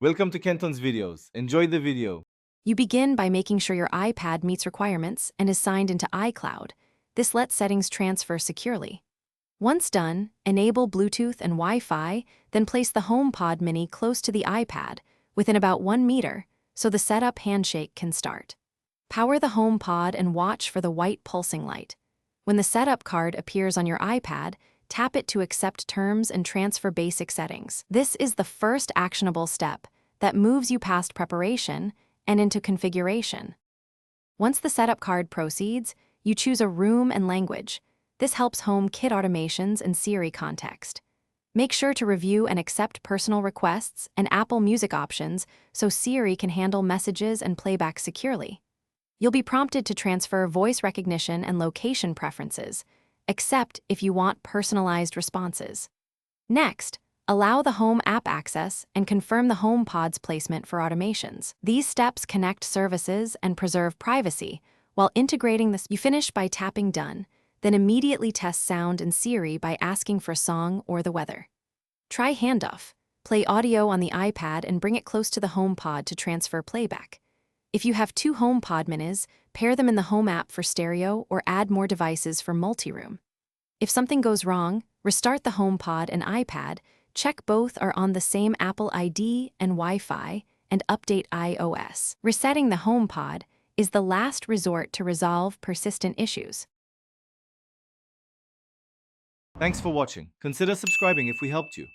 Welcome to Kenton's videos. Enjoy the video. You begin by making sure your iPad meets requirements and is signed into iCloud. This lets settings transfer securely. Once done, enable Bluetooth and Wi-Fi, then place the HomePod Mini close to the iPad, within about 1 meter, so the setup handshake can start. Power the HomePod and watch for the white pulsing light. When the setup card appears on your iPad, tap it to accept terms and transfer basic settings. This is the first actionable step that moves you past preparation and into configuration. Once the setup card proceeds, you choose a room and language. This helps HomeKit automations and Siri context. Make sure to review and accept personal requests and Apple Music options so Siri can handle messages and playback securely. You'll be prompted to transfer voice recognition and location preferences, except if you want personalized responses. Next, allow the Home app access and confirm the HomePod's placement for automations. These steps connect services and preserve privacy while integrating this. You finish by tapping Done, then immediately test sound and Siri by asking for a song or the weather. Try handoff. Play audio on the iPad and bring it close to the HomePod to transfer playback. If you have 2 HomePod Minis, pair them in the Home app for stereo or add more devices for multi-room. If something goes wrong, restart the HomePod and iPad, check both are on the same Apple ID and Wi-Fi, and update iOS. Resetting the HomePod is the last resort to resolve persistent issues. Thanks for watching. Consider subscribing if we helped you.